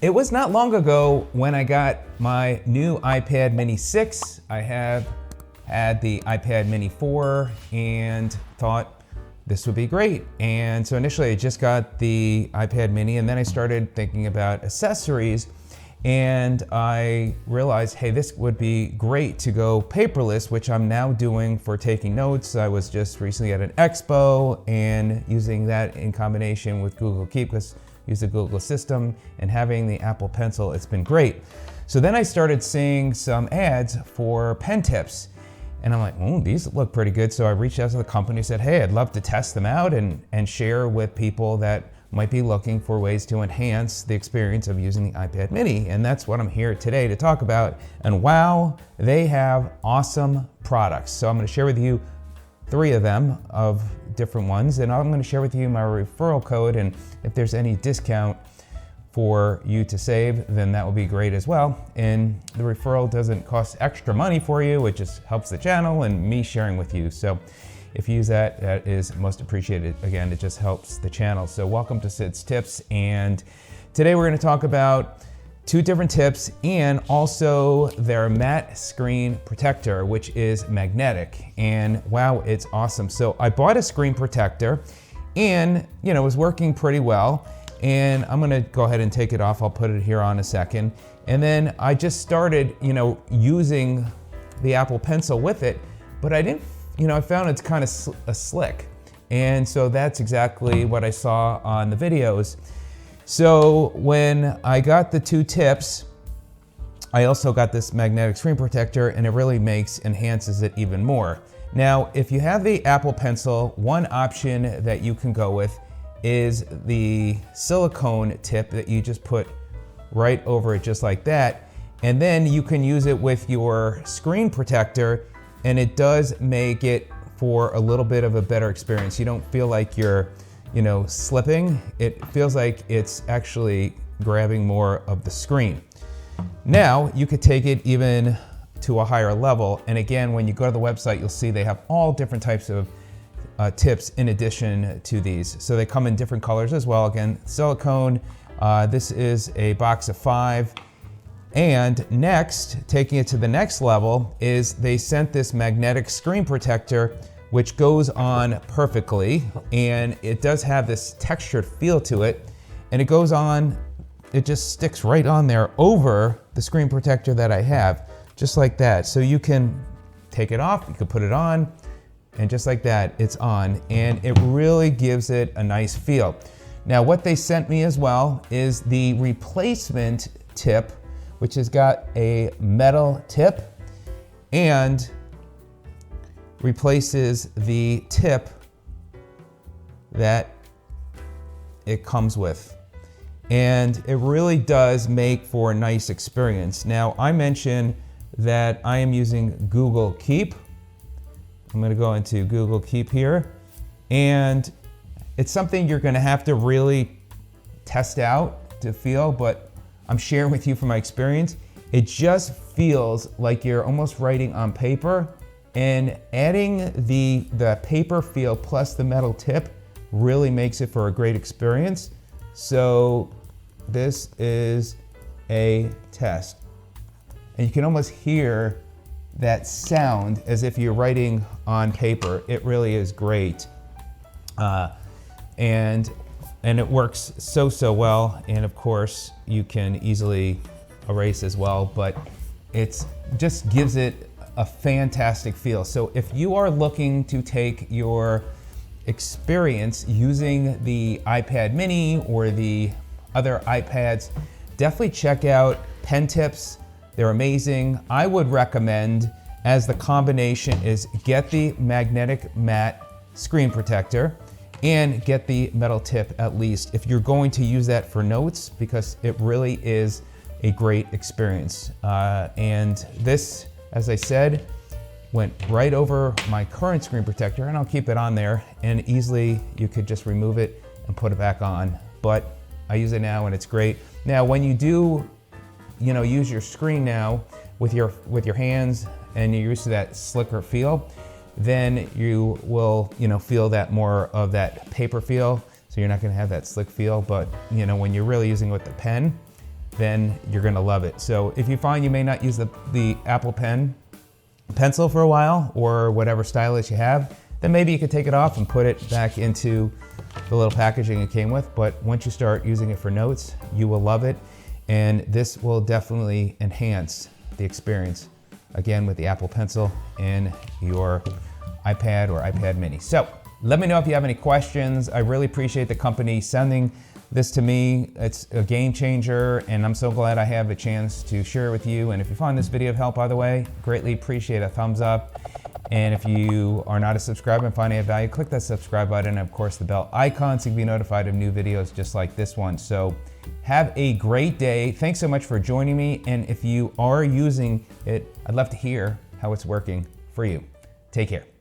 It was not long ago when I got my new iPad mini 6. I have had the iPad mini 4 and thought this would be great. And so initially I just got the iPad mini, and then I started thinking about accessories, and I realized, hey, this would be great to go paperless, which I'm now doing for taking notes. I was just recently at an expo and using that in combination with Google Keep, because I use the Google system, and having the Apple Pencil, it's been great. So then I started seeing some ads for PenTips, and I'm like, oh, these look pretty good. So I reached out to the company, said, hey, I'd love to test them out and share with people that might be looking for ways to enhance the experience of using the iPad mini. And that's what I'm here today to talk about. And wow, they have awesome products. So I'm going to share with you 3 of them, of different ones, and I'm going to share with you my referral code, and if there's any discount for you to save, then that would be great as well. And the referral doesn't cost extra money for you, it just helps the channel and me sharing with you. So if you use that, that is most appreciated. Again, it just helps the channel. So welcome to Sid's Tips, and today we're going to talk about 2 different tips and also their matte screen protector, which is magnetic. And wow, it's awesome. So I bought a screen protector, and it was working pretty well. And I'm gonna go ahead and take it off. I'll put it here on a second. And then I just started, using the Apple Pencil with it, but I didn't, I found it's kind of slick. And so that's exactly what I saw on the videos. So when I got the 2 tips, I also got this magnetic screen protector, and it really enhances it even more. Now, if you have the Apple Pencil, one option that you can go with is the silicone tip that you just put right over it, just like that. And then you can use it with your screen protector, and it does make it for a little bit of a better experience. You don't feel like you're slipping. It feels like it's actually grabbing more of the screen. Now, you could take it even to a higher level. And again, when you go to the website, you'll see they have all different types of tips in addition to these. So they come in different colors as well. Again, silicone, this is a box of 5. And next, taking it to the next level, is they sent this magnetic screen protector, which goes on perfectly, and it does have this textured feel to it, and it goes on, it just sticks right on there over the screen protector that I have, just like that. So you can take it off, you can put it on, and just like that, it's on, and it really gives it a nice feel. Now, what they sent me as well is the replacement tip, which has got a metal tip and replaces the tip that it comes with. And it really does make for a nice experience. Now, I mentioned that I am using Google Keep. I'm gonna go into Google Keep here, and it's something you're gonna have to really test out to feel, but I'm sharing with you from my experience. It just feels like you're almost writing on paper, and adding the paper feel plus the metal tip really makes it for a great experience. So this is a test. And you can almost hear that sound as if you're writing on paper. It really is great. And it works so well. And of course, you can easily erase as well, but it just gives it a fantastic feel. So if you are looking to take your experience using the iPad mini or the other iPads, definitely check out PenTips. They're amazing. I would recommend, as the combination, is get the magnetic matte screen protector and get the metal tip at least if you're going to use that for notes, because it really is a great experience. And this, as I said, went right over my current screen protector, and I'll keep it on there, and easily you could just remove it and put it back on. But I use it now and it's great. Now, when you do, use your screen now with your hands and you're used to that slicker feel, then you will, feel that more of that paper feel. So you're not gonna have that slick feel, but when you're really using it with the pen, then you're gonna love it. So if you find you may not use the Apple Pencil for a while, or whatever stylus you have, then maybe you could take it off and put it back into the little packaging it came with. But once you start using it for notes, you will love it. And this will definitely enhance the experience, again, with the Apple Pencil in your iPad or iPad mini. So let me know if you have any questions. I really appreciate the company sending this to me. It's a game changer, and I'm so glad I have a chance to share it with you. And if you find this video of help, by the way, greatly appreciate a thumbs up. And if you are not a subscriber and find any value, click that subscribe button, and of course the bell icon, so you can be notified of new videos just like this one. So have a great day. Thanks so much for joining me. And if you are using it, I'd love to hear how it's working for you. Take care.